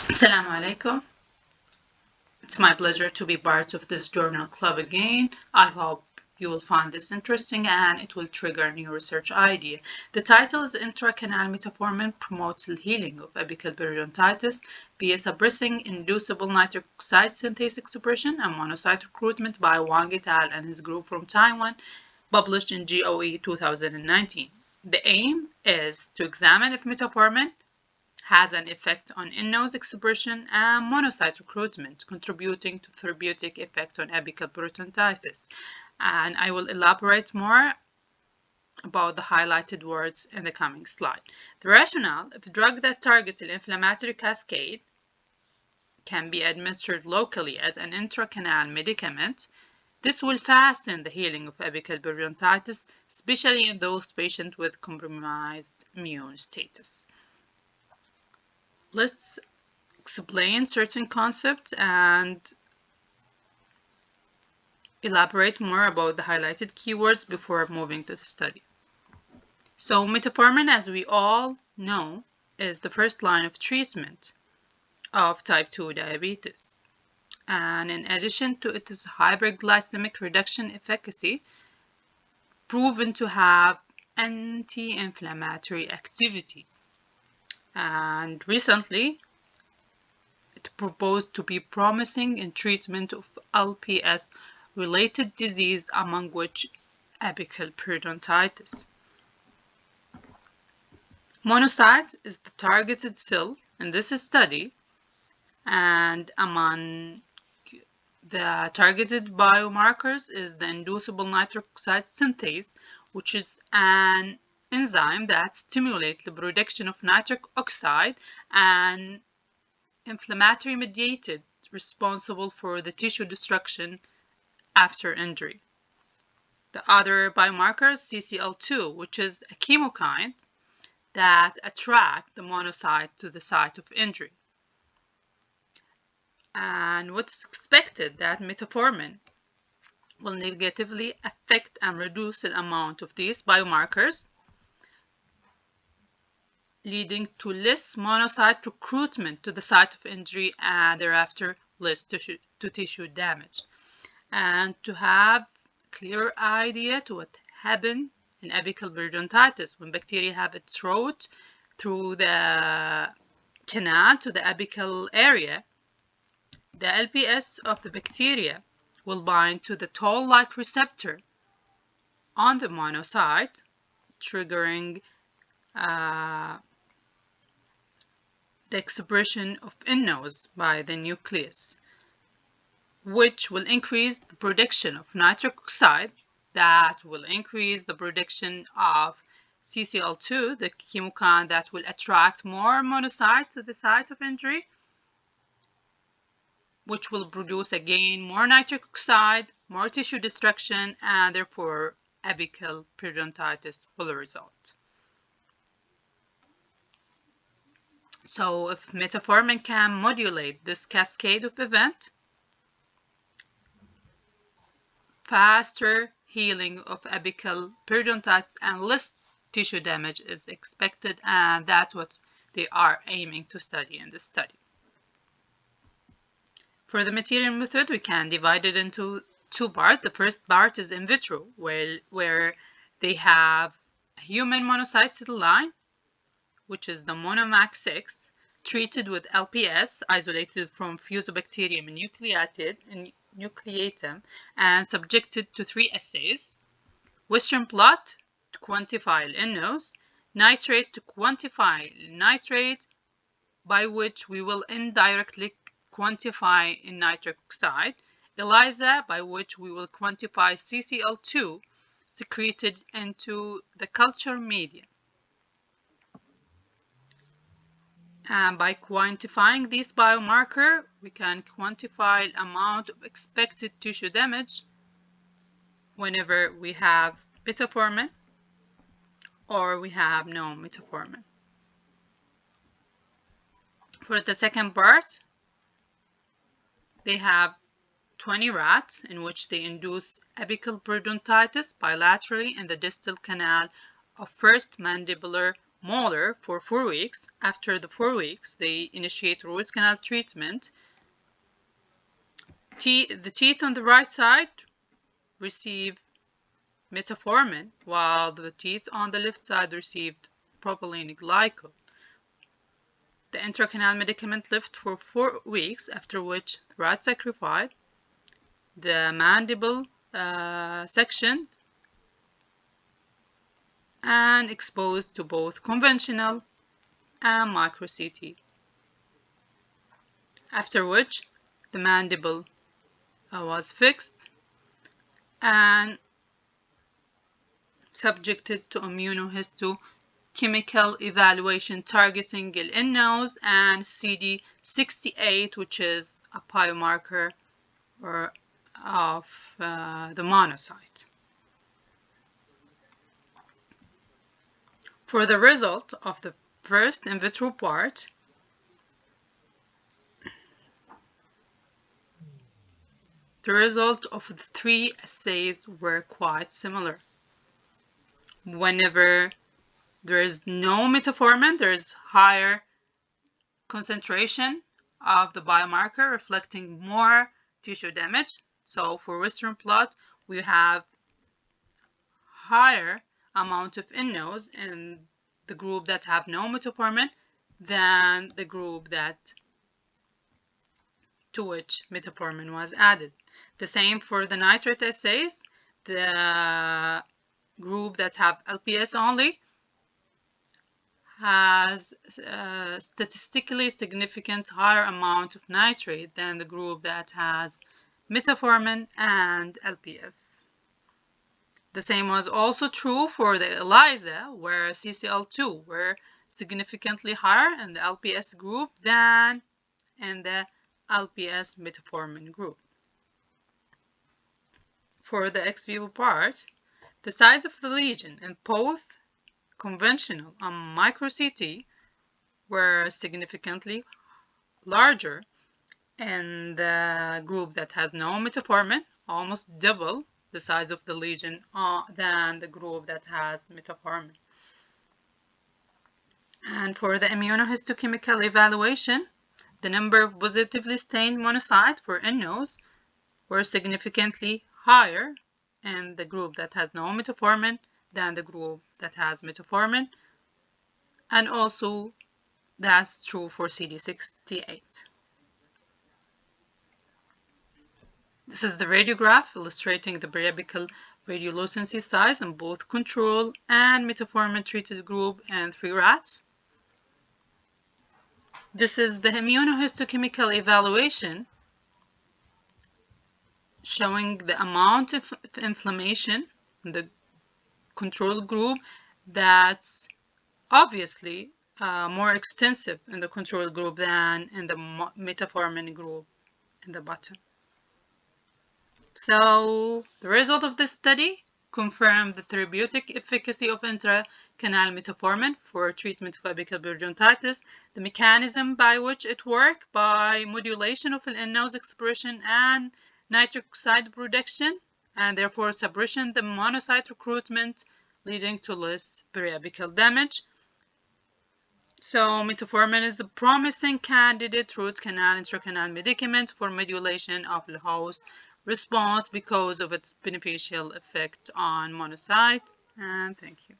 Assalamu alaikum. It's my pleasure to be part of this journal club again. I hope you will find this interesting and it will trigger a new research idea. The title is Intracanal Metformin Promotes the Healing of Apical Periodontitis via Suppressing Inducible Nitric Oxide Synthase Expression and Monocyte Recruitment by Wang et al. And his group from Taiwan, published in GOE 2019. The aim is to examine if metformin has an effect on in-nose expression and monocyte recruitment, contributing to therapeutic effect on apical periodontitis. And I will elaborate more about the highlighted words in the coming slide. The rationale: if a drug that targets the inflammatory cascade can be administered locally as an intracanal medicament, this will hasten the healing of apical periodontitis, especially in those patients with compromised immune status. Let's explain certain concepts and elaborate more about the highlighted keywords before moving to the study. So metformin, as we all know, is the first line of treatment of type 2 diabetes. And in addition to its hyperglycemic reduction efficacy, proven to have anti-inflammatory activity. And recently, it proposed to be promising in treatment of LPS-related disease, among which apical periodontitis. Monocyte is the targeted cell in this study, and among the targeted biomarkers is the inducible nitric oxide synthase, which is an enzyme that stimulates the production of nitric oxide and inflammatory mediated, responsible for the tissue destruction after injury. The other biomarker is CCL2, which is a chemokine that attract the monocyte to the site of injury. And what's expected that metformin will negatively affect and reduce the amount of these biomarkers, leading to less monocyte recruitment to the site of injury and thereafter less tissue damage. And to have a clear idea to what happens in apical periodontitis when bacteria have its route through the canal to the apical area, the LPS of the bacteria will bind to the toll-like receptor on the monocyte, triggering the expression of in-nose by the nucleus, which will increase the production of nitric oxide, that will increase the production of CCL2, the chemokine that will attract more monocyte to the site of injury, which will produce again more nitric oxide, more tissue destruction, and therefore apical periodontitis will result. So if metformin can modulate this cascade of events, faster healing of apical periodontitis and less tissue damage is expected, and that's what they are aiming to study in this study. For the material method, we can divide it into two parts. The first part is in vitro, where they have a human monocyte cell line, which is the Monomax 6, treated with LPS, isolated from Fusobacterium nucleatum, and subjected to 3 assays: Western blot to quantify in-nose, nitrate to quantify nitrate, by which we will indirectly quantify in nitric oxide, ELISA, by which we will quantify CCL2 secreted into the culture media. And by quantifying this biomarker, we can quantify the amount of expected tissue damage whenever we have metformin or we have no metformin. For the second part, they have 20 rats in which they induce apical periodontitis bilaterally in the distal canal of first mandibular molar for 4 weeks. After the 4 weeks, they initiate root canal treatment. The teeth on the right side receive metformin, while the teeth on the left side received propylene glycol. The intracanal medicament lived for 4 weeks, after which the rat sacrificed, the mandible sectioned, and exposed to both conventional and micro CT. After which the mandible was fixed and subjected to immunohistochemical evaluation targeting nNOS and CD68, which is a biomarker of the monocyte. For the result of the first in vitro part, the result of the 3 assays were quite similar. Whenever there is no metformin, there is higher concentration of the biomarker reflecting more tissue damage. So for Western blot, we have higher amount of nNOS in the group that have no metformin than the group to which metformin was added. The same for the nitrate assays. The group that have LPS only has statistically significant higher amount of nitrate than the group that has metformin and LPS. The same was also true for the ELISA, where CCL2 were significantly higher in the LPS group than in the LPS metformin group. For the ex vivo part, the size of the lesion in both conventional and micro CT were significantly larger in the group that has no metformin, almost double the size of the lesion than the group that has metformin. And for the immunohistochemical evaluation, the number of positively stained monocytes for nNOS were significantly higher in the group that has no metformin than the group that has metformin, and also that's true for CD68. This is the radiograph illustrating the periapical radiolucency size in both control and metformin treated group and 3 rats. This is the immunohistochemical evaluation showing the amount of inflammation in the control group that's obviously more extensive in the control group than in the metformin group in the bottom. So the result of this study confirmed the therapeutic efficacy of intracanal metformin for treatment of apical periodontitis, the mechanism by which it works by modulation of nNOS expression and nitric oxide production, and therefore suppression the monocyte recruitment, leading to less periapical damage. So metformin is a promising candidate root canal intracanal medicament for modulation of the host response because of its beneficial effect on monocyte. And thank you.